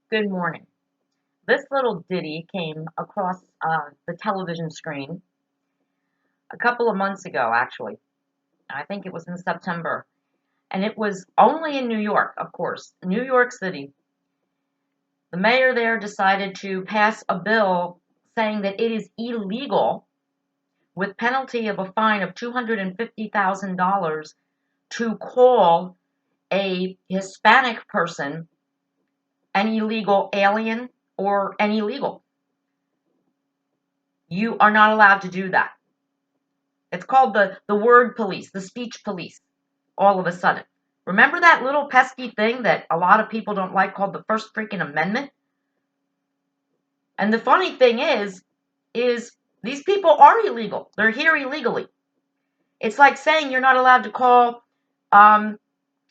Good morning. This little ditty came across the television screen a couple of months ago, actually. I think it was in September. And it was only in New York, of course. New York City. The mayor there decided to pass a bill saying that it is illegal, with penalty of a fine of $250,000, to call a Hispanic person an illegal alien or an illegal. You are not allowed to do that. It's called the word police, the speech police, all of a sudden. Remember that little pesky thing that a lot of people don't like called the First freaking Amendment? And the funny thing is these people are illegal. They're here illegally. It's like saying you're not allowed to call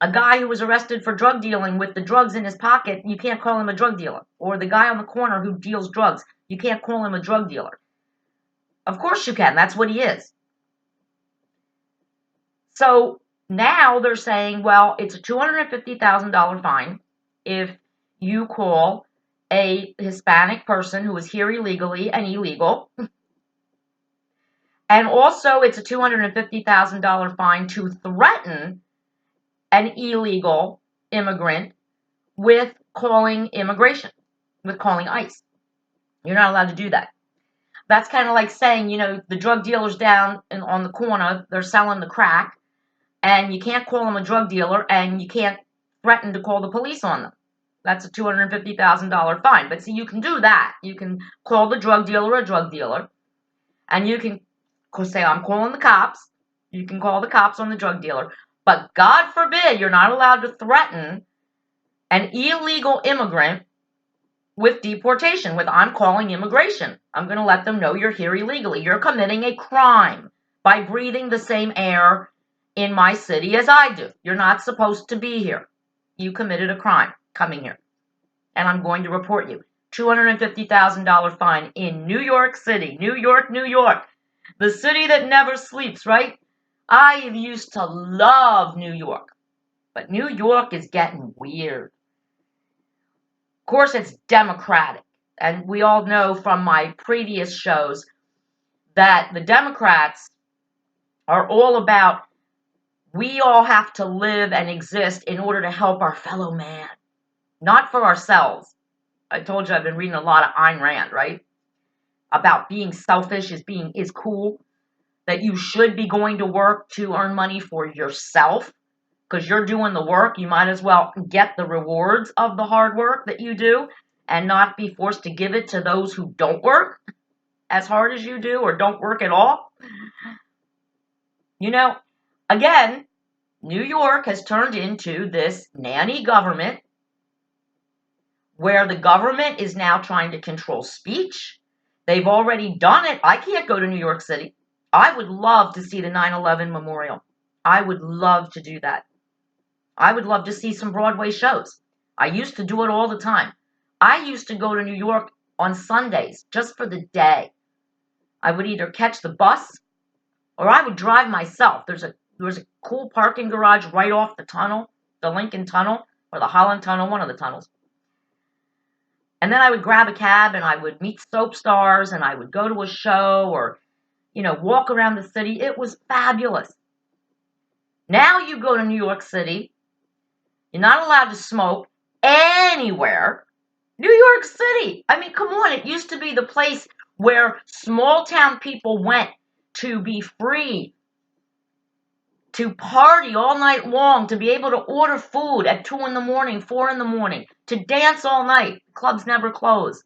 a guy who was arrested for drug dealing with the drugs in his pocket. You can't call him a drug dealer. Or the guy on the corner who deals drugs. You can't call him a drug dealer. Of course you can. That's what he is. So now they're saying, well, it's a $250,000 fine if you call a Hispanic person who is here illegally an illegal. And also it's a $250,000 fine to threaten an illegal immigrant with calling immigration, with calling ICE. You're not allowed to do that. That's kind of like saying, the drug dealers down on the corner, they're selling the crack, and you can't call them a drug dealer, and you can't threaten to call the police on them. That's a $250,000 fine. But see, you can do that. You can call the drug dealer a drug dealer, and you can say, I'm calling the cops. You can call the cops on the drug dealer. But God forbid you're not allowed to threaten an illegal immigrant with deportation, with I'm calling immigration. I'm going to let them know you're here illegally. You're committing a crime by breathing the same air in my city as I do. You're not supposed to be here. You committed a crime coming here. And I'm going to report you. $250,000 fine in New York City. New York, New York. The city that never sleeps, right? I used to love New York. But New York is getting weird. Of course, it's Democratic. And we all know from my previous shows that the Democrats are all about we all have to live and exist in order to help our fellow man, not for ourselves. I told you I've been reading a lot of Ayn Rand, right? About being selfish is cool, that you should be going to work to earn money for yourself because you're doing the work. You might as well get the rewards of the hard work that you do and not be forced to give it to those who don't work as hard as you do or don't work at all. Again, New York has turned into this nanny government where the government is now trying to control speech. They've already done it. I can't go to New York City. I would love to see the 9/11 memorial. I would love to do that. I would love to see some Broadway shows. I used to do it all the time. I used to go to New York on Sundays just for the day. I would either catch the bus or I would drive myself. There's a cool parking garage right off the tunnel, the Lincoln Tunnel or the Holland Tunnel, one of the tunnels. And then I would grab a cab and I would meet soap stars and I would go to a show or, walk around the city. It was fabulous. Now you go to New York City, you're not allowed to smoke anywhere. New York City. I mean, come on. It used to be the place where small town people went to be free, to party all night long, to be able to order food at 2 in the morning, 4 in the morning, to dance all night. Clubs never close.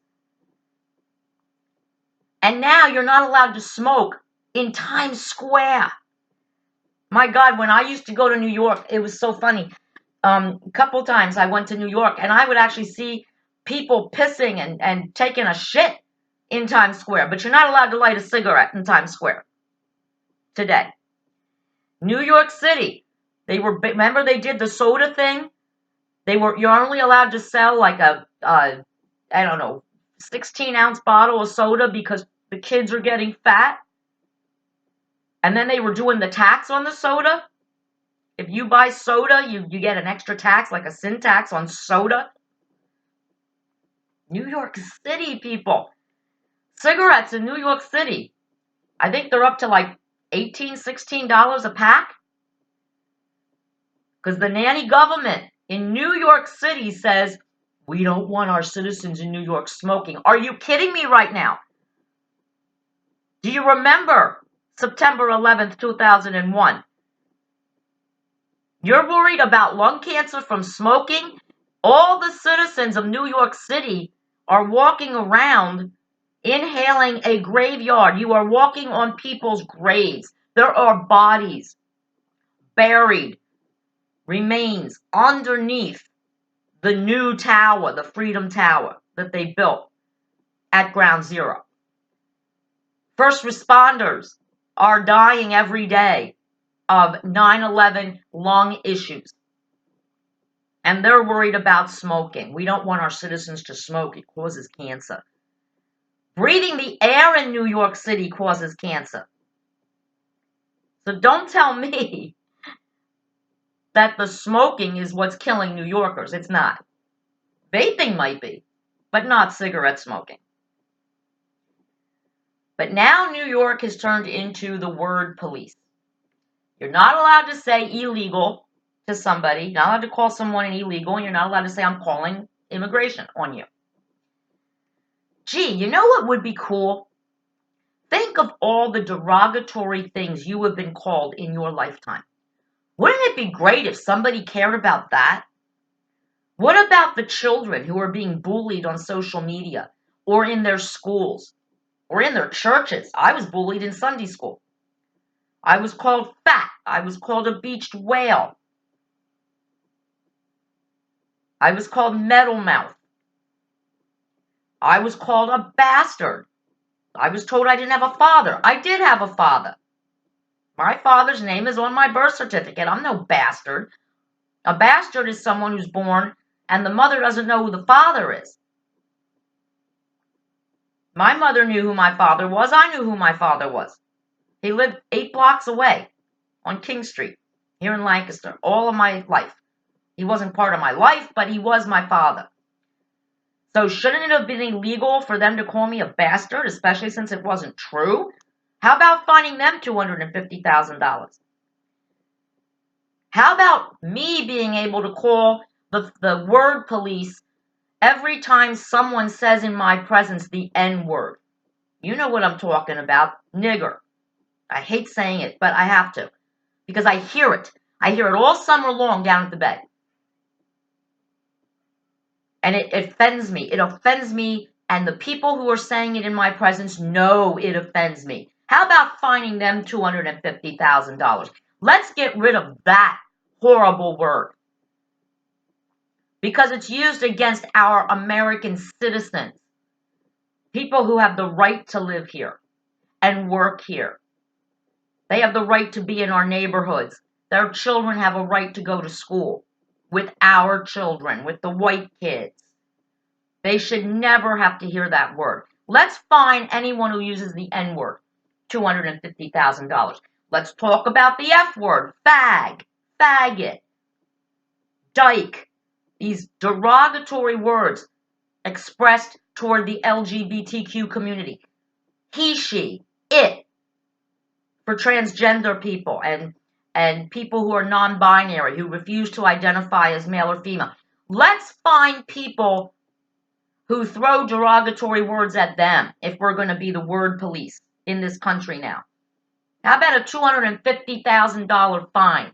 And now you're not allowed to smoke in Times Square. My God, when I used to go to New York, it was so funny. A couple times I went to New York and I would actually see people pissing and taking a shit in Times Square. But you're not allowed to light a cigarette in Times Square today. New York City, remember they did the soda thing? You're only allowed to sell like a, I don't know, 16-ounce bottle of soda because the kids are getting fat. And then they were doing the tax on the soda. If you buy soda, you get an extra tax, like a sin tax on soda. New York City, people. Cigarettes in New York City. I think they're up to like $18, $16 a pack. Because the nanny government in New York City says, we don't want our citizens in New York smoking. Are you kidding me right now? Do you remember September 11th, 2001? You're worried about lung cancer from smoking? All the citizens of New York City are walking around inhaling a graveyard. You are walking on people's graves. There are bodies buried, remains underneath the new tower, the Freedom Tower that they built at Ground Zero. First responders are dying every day of 9/11 lung issues. And they're worried about smoking. We don't want our citizens to smoke. It causes cancer. Breathing the air in New York City causes cancer. So don't tell me that the smoking is what's killing New Yorkers. It's not. Vaping might be, but not cigarette smoking. But now New York has turned into the word police. You're not allowed to say illegal to somebody. You're not allowed to call someone an illegal, and you're not allowed to say I'm calling immigration on you. Gee, you know what would be cool? Think of all the derogatory things you have been called in your lifetime. Wouldn't it be great if somebody cared about that? What about the children who are being bullied on social media or in their schools or in their churches? I was bullied in Sunday school. I was called fat. I was called a beached whale. I was called metal mouth. I was called a bastard. I was told I didn't have a father. I did have a father. My father's name is on my birth certificate. I'm no bastard. A bastard is someone who's born and the mother doesn't know who the father is. My mother knew who my father was. I knew who my father was. He lived 8 blocks away on King Street here in Lancaster all of my life. He wasn't part of my life, but he was my father. So shouldn't it have been illegal for them to call me a bastard, especially since it wasn't true? How about fining them $250,000? How about me being able to call the word police every time someone says in my presence the N word? You know what I'm talking about, nigger. I hate saying it, but I have to because I hear it. I hear it all summer long down at the Bay. And it offends me. It offends me, and the people who are saying it in my presence know it offends me. How about fining them $250,000? Let's get rid of that horrible word because it's used against our American citizens, people who have the right to live here and work here. They have the right to be in our neighborhoods. Their children have a right to go to school with our children, with the white kids. They should never have to hear that word. Let's fine anyone who uses the N word $250,000. Let's talk about the F word, fag, faggot, dyke. These derogatory words expressed toward the LGBTQ community. He, she, it, for transgender people and people who are non-binary, who refuse to identify as male or female. Let's find people who throw derogatory words at them if we're going to be the word police in this country now. How about a $250,000 fine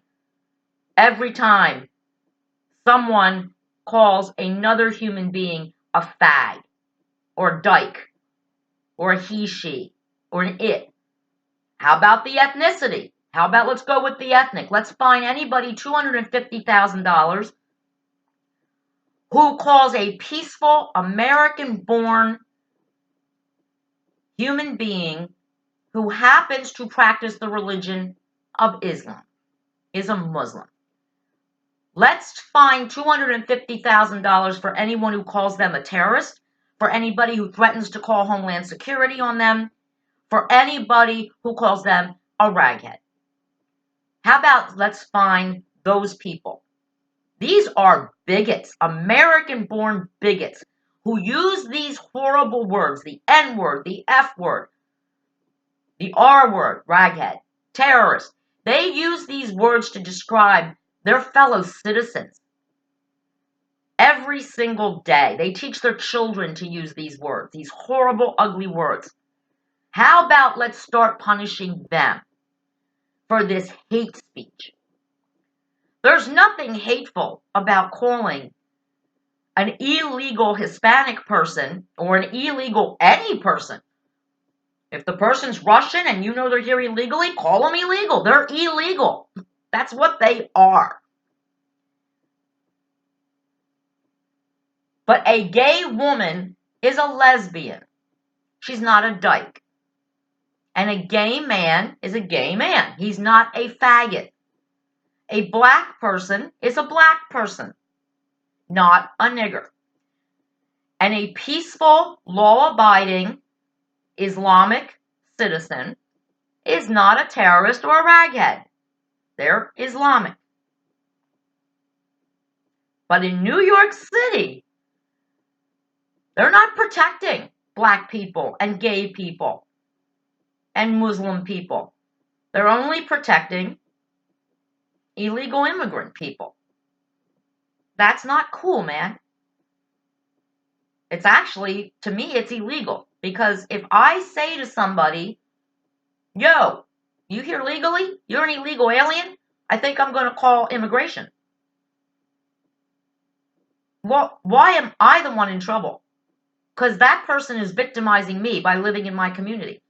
every time someone calls another human being a fag or a dyke or a he, she, or an it? How about the ethnicity? How about let's go with the ethnic? Let's fine anybody $250,000 who calls a peaceful American-born human being who happens to practice the religion of Islam, is a Muslim. Let's fine $250,000 for anyone who calls them a terrorist, for anybody who threatens to call Homeland Security on them, for anybody who calls them a raghead. How about let's find those people? These are bigots, American-born bigots, who use these horrible words, the N word, the F word, the R word, raghead, terrorist. They use these words to describe their fellow citizens every single day. They teach their children to use these words, these horrible, ugly words. How about let's start punishing them for this hate speech? There's nothing hateful about calling an illegal Hispanic person or an illegal any person. If the person's Russian and you know they're here illegally, call them illegal. They're illegal. That's what they are. But a gay woman is a lesbian. She's not a dyke. And a gay man is a gay man. He's not a faggot. A black person is a black person, not a nigger. And a peaceful, law-abiding Islamic citizen is not a terrorist or a raghead. They're Islamic. But in New York City, they're not protecting black people and gay people and Muslim people. They're only protecting illegal immigrant people. That's not cool, man. It's actually, to me, it's illegal. Because if I say to somebody, yo, you here legally? You're an illegal alien? I think I'm going to call immigration. Well, why am I the one in trouble? Because that person is victimizing me by living in my community.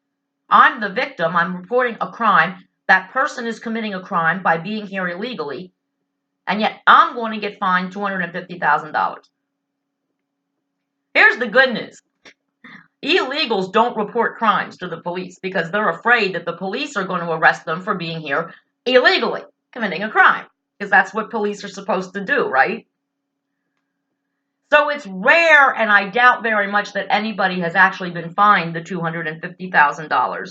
I'm the victim. I'm reporting a crime. That person is committing a crime by being here illegally. And yet I'm going to get fined $250,000. Here's the good news. Illegals don't report crimes to the police because they're afraid that the police are going to arrest them for being here illegally, committing a crime. Because that's what police are supposed to do, right? So it's rare, and I doubt very much that anybody has actually been fined the $250,000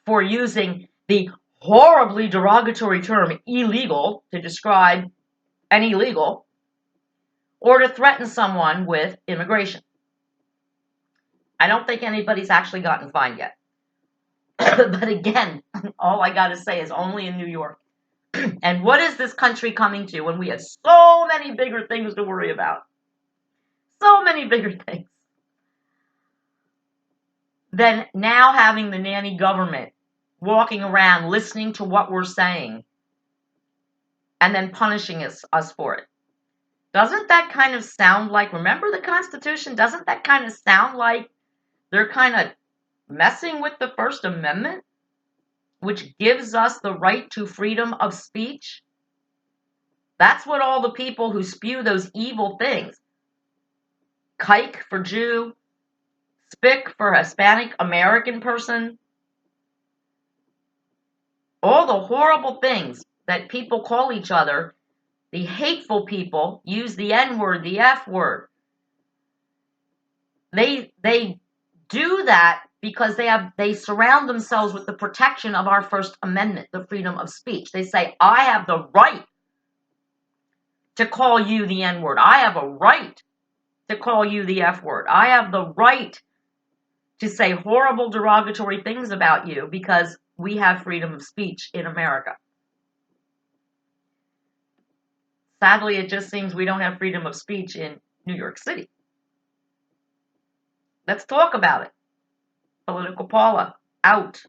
for using the horribly derogatory term illegal to describe an illegal or to threaten someone with immigration. I don't think anybody's actually gotten fined yet. But again, all I got to say is only in New York. And what is this country coming to when we have so many bigger things to worry about? So many bigger things than now having the nanny government walking around listening to what we're saying and then punishing us for it. Doesn't that kind of sound like, remember the Constitution? Doesn't that kind of sound like they're kind of messing with the First Amendment, which gives us the right to freedom of speech? That's what all the people who spew those evil things, kike for Jew, spick for Hispanic American person, all the horrible things that people call each other, the hateful people use the N word, the F word. They do that because they surround themselves with the protection of our First Amendment, the freedom of speech. They say, I have the right to call you the N word. I have a right to call you the F word. I have the right to say horrible, derogatory things about you because we have freedom of speech in America. Sadly, it just seems we don't have freedom of speech in New York City. Let's talk about it. Political Paula, out.